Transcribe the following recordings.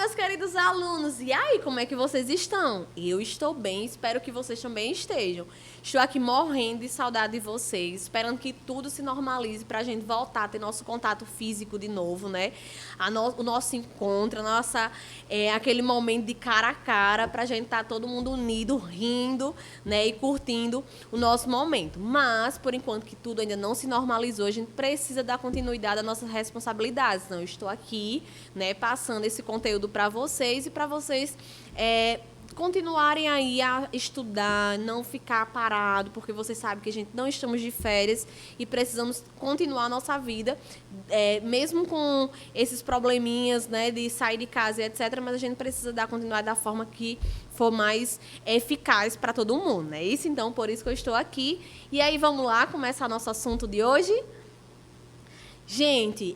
meus queridos alunos! E aí, como é que vocês estão? Eu estou bem, espero que vocês também estejam. Estou aqui morrendo de saudade de vocês, esperando que tudo se normalize para a gente voltar a ter nosso contato físico de novo, né? O nosso encontro, aquele momento de cara a cara, para a gente estar todo mundo unido, rindo, né? E curtindo o nosso momento. Mas, por enquanto que tudo ainda não se normalizou, a gente precisa dar continuidade às nossas responsabilidades. Então, eu estou aqui, né, passando esse conteúdo para vocês e para vocês continuarem aí a estudar, não ficar parado, porque vocês sabem que a gente não estamos de férias e precisamos continuar a nossa vida, mesmo com esses probleminhas, né, de sair de casa e etc., mas a gente precisa dar continuidade da forma que for mais eficaz para todo mundo, né? Isso, então, por isso que eu estou aqui. E aí, vamos lá, começar nosso assunto de hoje? Gente,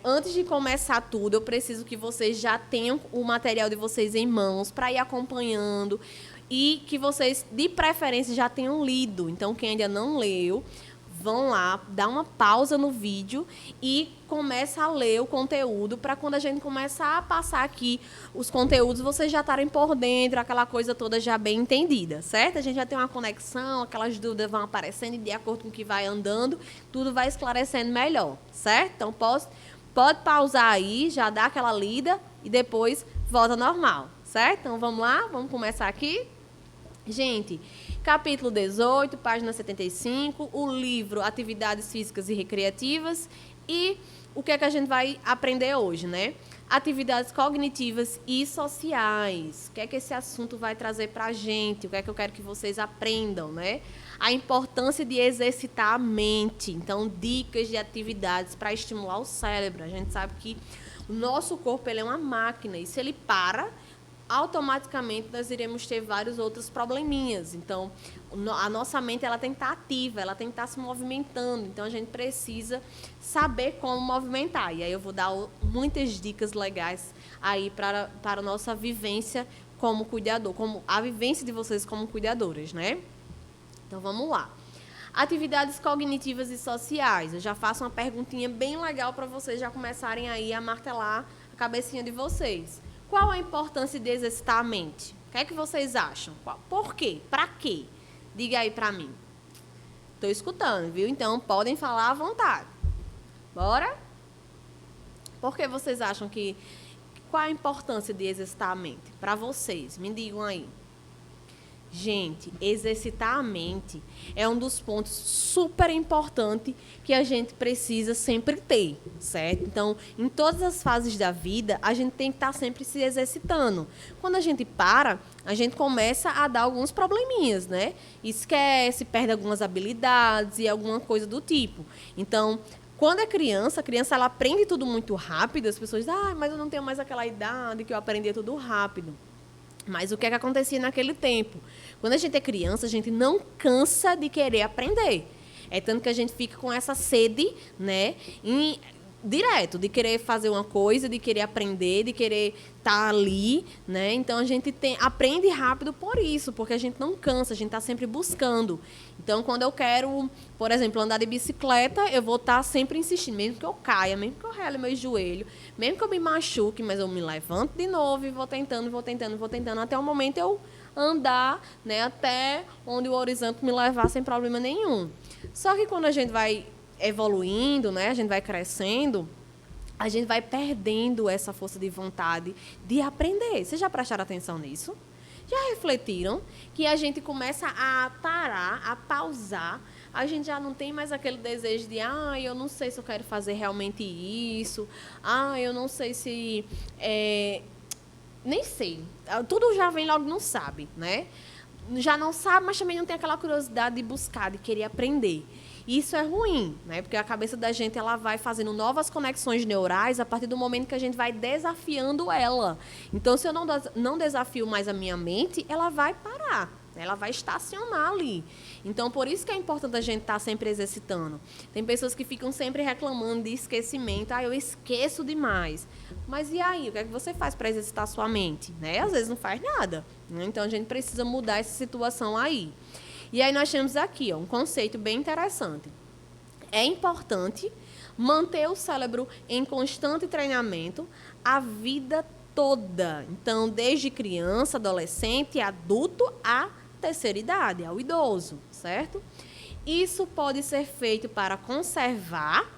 antes de começar tudo, eu preciso que vocês já tenham o material de vocês em mãos para ir acompanhando e que vocês, de preferência, já tenham lido. Então, quem ainda não leu, vão lá, dá uma pausa no vídeo e começa a ler o conteúdo para quando a gente começar a passar aqui os conteúdos, vocês já estarem por dentro, aquela coisa toda já bem entendida, certo? A gente já tem uma conexão, aquelas dúvidas vão aparecendo e de acordo com o que vai andando, tudo vai esclarecendo melhor, certo? Então, pode pausar aí, já dá aquela lida e depois volta normal, certo? Então, vamos lá, vamos começar aqui. Gente, capítulo 18, página 75, o livro Atividades Físicas e Recreativas e o que é que a gente vai aprender hoje, né? Atividades cognitivas e sociais. O que é que esse assunto vai trazer para a gente? O que é que eu quero que vocês aprendam, né? A importância de exercitar a mente. Então, dicas de atividades para estimular o cérebro. A gente sabe que o nosso corpo ele é uma máquina e se ele para, automaticamente nós iremos ter vários outros probleminhas. Então, a nossa mente ela tem que estar ativa, ela tem que estar se movimentando. Então, a gente precisa saber como movimentar. E aí eu vou dar muitas dicas legais aí para a nossa vivência como cuidador, como a vivência de vocês como cuidadoras, né? Então, vamos lá. Atividades cognitivas e sociais. Eu já faço uma perguntinha bem legal para vocês já começarem aí a martelar a cabecinha de vocês. Qual a importância de exercitar a mente? O que é que vocês acham? Por quê? Para quê? Diga aí para mim. Estou escutando, viu? Então, podem falar à vontade. Bora? Por que vocês acham que... Qual a importância de exercitar a mente? Para vocês, me digam aí. Gente, exercitar a mente é um dos pontos super importantes que a gente precisa sempre ter, certo? Então, em todas as fases da vida, a gente tem que estar sempre se exercitando. Quando a gente para, a gente começa a dar alguns probleminhas, né? Esquece, perde algumas habilidades e alguma coisa do tipo. Então, quando é criança, a criança ela aprende tudo muito rápido, as pessoas dizem, mas eu não tenho mais aquela idade que eu aprendia tudo rápido. Mas o que é que acontecia naquele tempo? Quando a gente é criança, a gente não cansa de querer aprender. É tanto que a gente fica com essa sede, né, direto, de querer fazer uma coisa, de querer aprender, de querer estar ali, né? Então, a gente aprende rápido por isso, porque a gente não cansa, a gente está sempre buscando. Então, quando eu quero, por exemplo, andar de bicicleta, eu vou estar sempre insistindo, mesmo que eu caia, mesmo que eu rele meu joelho, mesmo que eu me machuque, mas eu me levanto de novo e vou tentando, até o momento eu andar, né, até onde o horizonte me levar sem problema nenhum. Só que quando a gente vai evoluindo, né, a gente vai crescendo, a gente vai perdendo essa força de vontade de aprender. Vocês já prestaram atenção nisso? Já refletiram que a gente começa a parar, a pausar, a gente já não tem mais aquele desejo de eu não sei se eu quero fazer realmente isso, eu não sei se... nem sei. Tudo já vem logo não sabe, né? Já não sabe, mas também não tem aquela curiosidade de buscar, de querer aprender. Isso é ruim, né? Porque a cabeça da gente ela vai fazendo novas conexões neurais a partir do momento que a gente vai desafiando ela. Então, se eu não desafio mais a minha mente, ela vai parar, ela vai estacionar ali. Então, por isso que é importante a gente estar sempre exercitando. Tem pessoas que ficam sempre reclamando de esquecimento. Eu esqueço demais. Mas e aí? O que é que você faz para exercitar a sua mente? Né? Às vezes não faz nada. Né? Então, a gente precisa mudar essa situação aí. E aí nós temos aqui um conceito bem interessante. É importante manter o cérebro em constante treinamento a vida toda. Então, desde criança, adolescente, adulto, a terceira idade, ao idoso, certo? Isso pode ser feito para conservar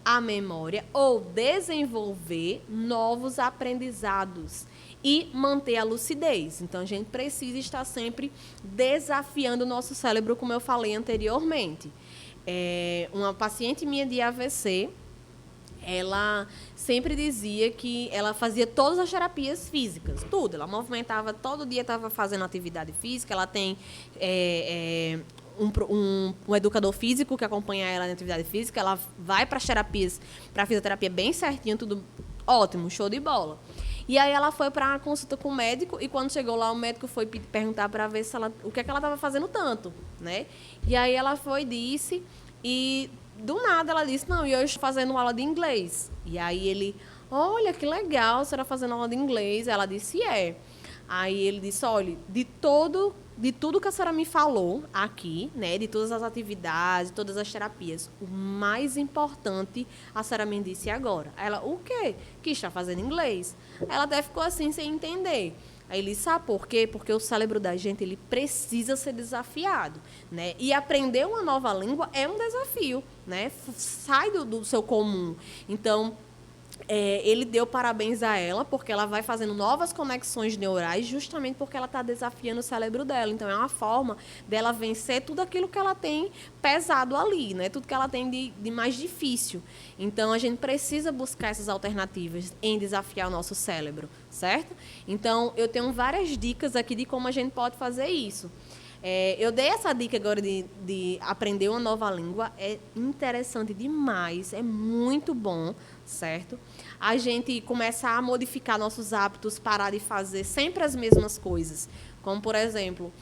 a memória ou desenvolver novos aprendizados e manter a lucidez. Então, a gente precisa estar sempre desafiando o nosso cérebro, como eu falei anteriormente. Uma paciente minha de AVC, ela sempre dizia que ela fazia todas as terapias físicas, tudo. Ela movimentava, todo dia estava fazendo atividade física. Ela tem um educador físico que acompanha ela na atividade física. Ela vai para as terapias, para a fisioterapia bem certinho, tudo ótimo, show de bola. E aí ela foi para a consulta com o médico e quando chegou lá, o médico foi perguntar para ver se ela, o que é que ela estava fazendo tanto, né? E aí ela foi e disse, e do nada ela disse, não, e eu estou fazendo aula de inglês. E aí ele, olha, que legal, você está fazendo aula de inglês. Ela disse, é. Aí ele disse, olha, de tudo que a senhora me falou aqui, né, de todas as atividades, todas as terapias, o mais importante a senhora me disse agora. Ela, o quê? Que está fazendo inglês. Ela até ficou assim, sem entender. Aí ele sabe por quê? Porque o cérebro da gente, ele precisa ser desafiado, né? E aprender uma nova língua é um desafio, né? Sai do seu comum. Então, ele deu parabéns a ela, porque ela vai fazendo novas conexões neurais, justamente porque ela está desafiando o cérebro dela. Então, é uma forma dela vencer tudo aquilo que ela tem pesado ali, né? Tudo que ela tem de mais difícil. Então, a gente precisa buscar essas alternativas em desafiar o nosso cérebro, certo? Então, eu tenho várias dicas aqui de como a gente pode fazer isso. Eu dei essa dica agora de aprender uma nova língua. É interessante demais, é muito bom, certo? A gente começar a modificar nossos hábitos, parar de fazer sempre as mesmas coisas. Como, por exemplo,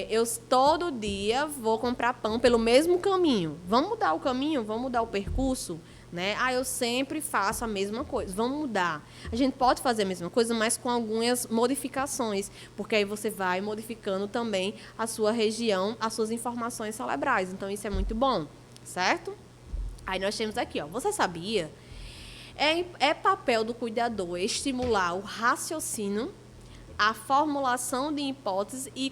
eu todo dia vou comprar pão pelo mesmo caminho. Vamos mudar o caminho? Vamos mudar o percurso? Né? Eu sempre faço a mesma coisa. Vamos mudar. A gente pode fazer a mesma coisa, mas com algumas modificações, porque aí você vai modificando também a sua região, as suas informações cerebrais. Então, isso é muito bom, certo? Aí nós temos aqui, ó, você sabia? É papel do cuidador estimular o raciocínio, a formulação de hipóteses e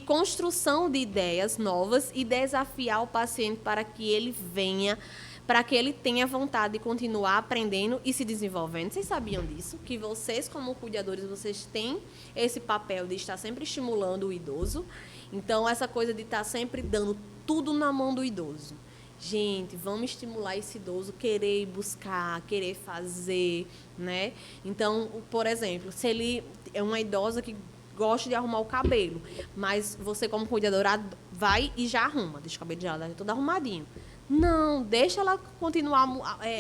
construção de ideias novas e desafiar o paciente para que ele tenha vontade de continuar aprendendo e se desenvolvendo. Vocês sabiam disso? Que vocês, como cuidadores, vocês têm esse papel de estar sempre estimulando o idoso. Então, essa coisa de estar sempre dando tudo na mão do idoso. Gente, vamos estimular esse idoso querer buscar, querer fazer, né? Então, por exemplo, se ele é uma idosa que gosta de arrumar o cabelo, mas você, como cuidadora, vai e já arruma, deixa o cabelo já todo arrumadinho. Não, deixa ela continuar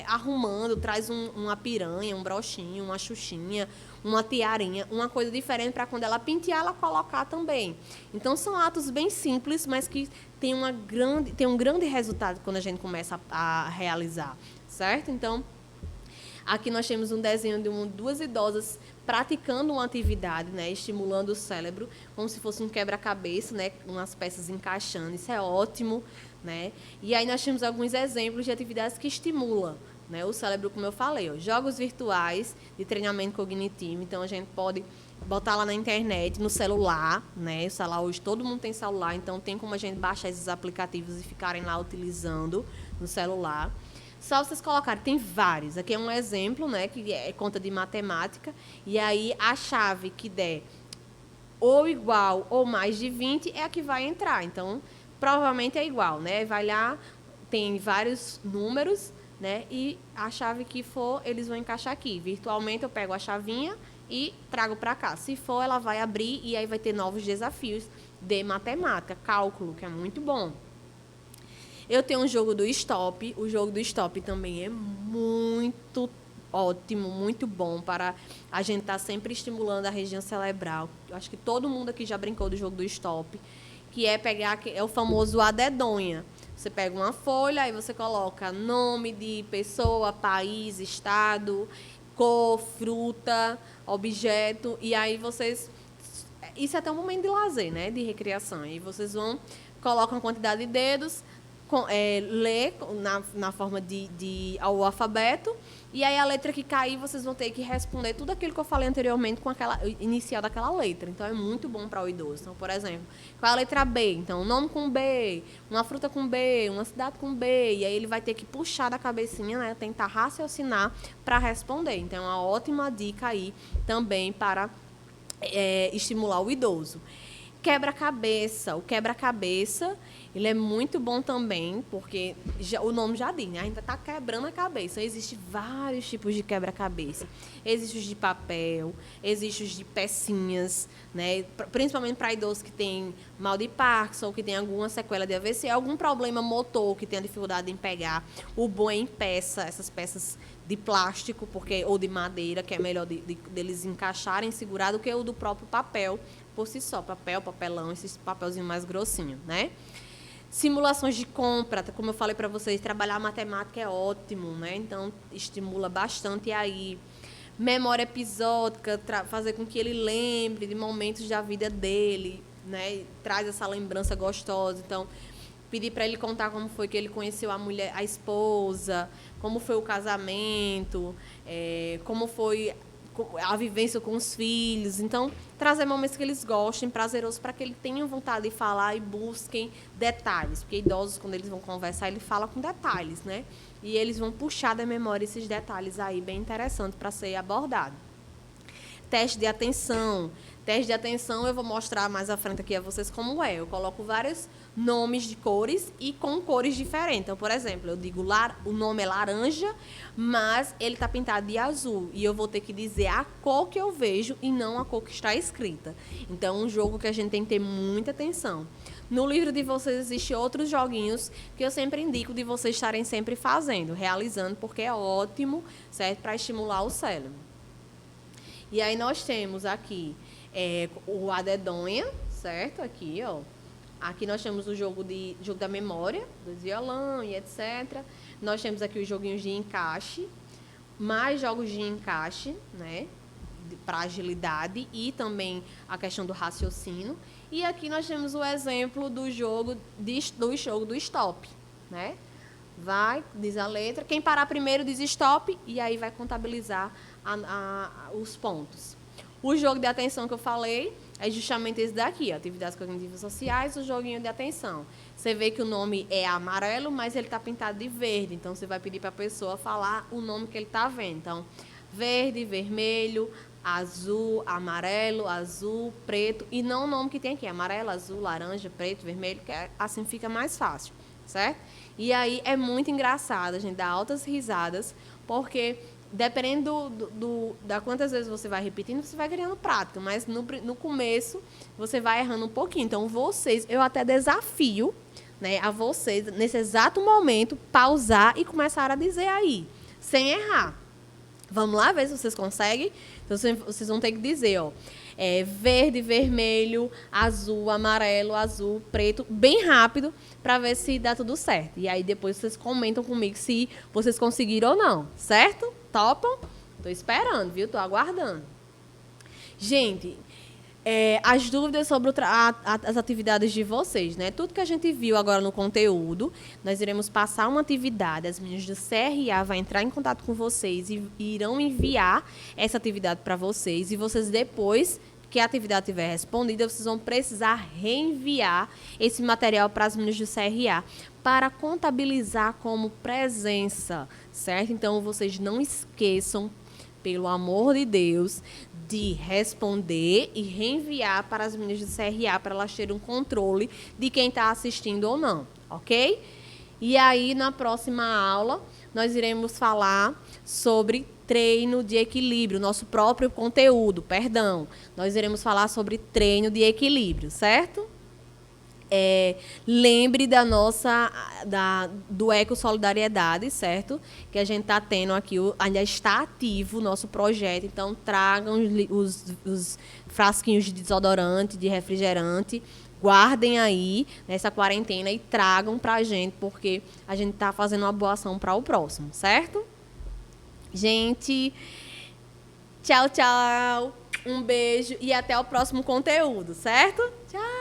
arrumando, traz uma piranha, um broxinho, uma xuxinha, uma tiarinha, uma coisa diferente para quando ela pentear, ela colocar também. Então, são atos bem simples, mas que tem um grande resultado quando a gente começa a realizar, certo? Então, aqui nós temos um desenho de duas idosas praticando uma atividade, né, estimulando o cérebro, como se fosse um quebra-cabeça, né, umas peças encaixando. Isso é ótimo, né? E aí nós temos alguns exemplos de atividades que estimulam, né, o cérebro, como eu falei, ó, jogos virtuais de treinamento cognitivo. Então, a gente pode botar lá na internet, no celular, né? O celular, hoje todo mundo tem celular, então tem como a gente baixar esses aplicativos e ficarem lá utilizando no celular. Só vocês colocarem, tem vários. Aqui é um exemplo, né, que é conta de matemática. E aí, a chave que der ou igual ou mais de 20 é a que vai entrar. Então, provavelmente é igual, né? Vai lá, tem vários números, né? E a chave que for, eles vão encaixar aqui. Virtualmente, eu pego a chavinha e trago para cá. Se for, ela vai abrir e aí vai ter novos desafios de matemática, cálculo, que é muito bom. Eu tenho um jogo do stop. O jogo do stop também é muito ótimo, muito bom para a gente estar sempre estimulando a região cerebral. Eu acho que todo mundo aqui já brincou do jogo do stop, que é pegar, é o famoso a dedonha. Você pega uma folha, aí você coloca nome de pessoa, país, estado, cor, fruta, objeto, e aí vocês... Isso é até um momento de lazer, né? De recreação. E vocês colocam a quantidade de dedos, ler na forma ao alfabeto, e aí a letra que cair, vocês vão ter que responder tudo aquilo que eu falei anteriormente com aquela inicial daquela letra. Então, é muito bom para o idoso. Então, por exemplo, qual é a letra B? Então, um nome com B, uma fruta com B, uma cidade com B, e aí ele vai ter que puxar da cabecinha, né, tentar raciocinar para responder. Então, é uma ótima dica aí também para estimular o idoso. Quebra-cabeça. O quebra-cabeça, ele é muito bom também, porque o nome já diz, né? A gente está quebrando a cabeça. Existem vários tipos de quebra-cabeça. Existem os de papel, existem os de pecinhas, né? Principalmente para idosos que têm mal de Parkinson, que tem alguma sequela de AVC, algum problema motor, que tem a dificuldade em pegar. O bom é em peça, essas peças de plástico ou de madeira, que é melhor deles encaixarem, segurar, do que o do próprio papel, por si só, papelão, esses papelzinhos mais grossinhos, né? Simulações de compra, como eu falei para vocês, trabalhar matemática é ótimo, né? Então, estimula bastante aí. Memória episódica, fazer com que ele lembre de momentos da vida dele, né? Traz essa lembrança gostosa. Então, pedir para ele contar como foi que ele conheceu a esposa, como foi o casamento, como foi a vivência com os filhos. Então, trazer momentos que eles gostem, prazerosos, para que eles tenham vontade de falar e busquem detalhes. Porque idosos, quando eles vão conversar, ele fala com detalhes, né? E eles vão puxar da memória esses detalhes aí, bem interessantes para ser abordado. Teste de atenção. Teste de atenção eu vou mostrar mais à frente aqui a vocês como é. Eu coloco vários nomes de cores e com cores diferentes. Então, por exemplo, eu digo o nome é laranja, mas ele está pintado de azul. E eu vou ter que dizer a cor que eu vejo e não a cor que está escrita. Então, é um jogo que a gente tem que ter muita atenção. No livro de vocês existem outros joguinhos que eu sempre indico de vocês estarem sempre fazendo, realizando, porque é ótimo, certo? Para estimular o cérebro. E aí nós temos aqui o A Dedonha, certo? Aqui, ó. Aqui nós temos o jogo da memória, do violão e etc. Nós temos aqui os joguinhos de encaixe, mais jogos de encaixe, né? Para agilidade e também a questão do raciocínio. E aqui nós temos o exemplo do jogo do stop, né? Vai, diz a letra. Quem parar primeiro diz stop e aí vai contabilizar os pontos. O jogo de atenção que eu falei é justamente esse daqui, ó, atividades cognitivas sociais, o joguinho de atenção. Você vê que o nome é amarelo, mas ele está pintado de verde. Então, você vai pedir para a pessoa falar o nome que ele está vendo. Então, verde, vermelho, azul, amarelo, azul, preto. E não o nome que tem aqui, amarelo, azul, laranja, preto, vermelho, que assim fica mais fácil, certo? E aí é muito engraçado, a gente dá altas risadas, porque dependendo da quantas vezes você vai repetindo, você vai ganhando prática, mas no começo você vai errando um pouquinho. Então, eu até desafio, né, a vocês, nesse exato momento, pausar e começar a dizer aí, sem errar. Vamos lá ver se vocês conseguem? Então, vocês vão ter que dizer, ó, verde, vermelho, azul, amarelo, azul, preto, bem rápido, para ver se dá tudo certo. E aí depois vocês comentam comigo se vocês conseguiram ou não, certo? Topam? Tô esperando, viu? Tô aguardando. Gente, as dúvidas sobre as atividades de vocês, né? Tudo que a gente viu agora no conteúdo, nós iremos passar uma atividade, as meninas do CRA vão entrar em contato com vocês e irão enviar essa atividade para vocês. E vocês, depois que a atividade estiver respondida, vocês vão precisar reenviar esse material para as meninas do CRA para contabilizar como presença, certo? Então, vocês não esqueçam, pelo amor de Deus, de responder e reenviar para as meninas do CRA para elas terem um controle de quem está assistindo ou não, ok? E aí, na próxima aula, nós iremos falar sobre treino de equilíbrio, nosso próprio conteúdo, perdão. Nós iremos falar sobre treino de equilíbrio, certo? Lembre do Eco Solidariedade, certo? Que a gente está tendo aqui, ainda está ativo o nosso projeto, então tragam os frasquinhos de desodorante, de refrigerante, guardem aí nessa quarentena e tragam para a gente, porque a gente está fazendo uma boa ação para o próximo, certo? Gente, tchau, tchau, um beijo e até o próximo conteúdo, certo? Tchau!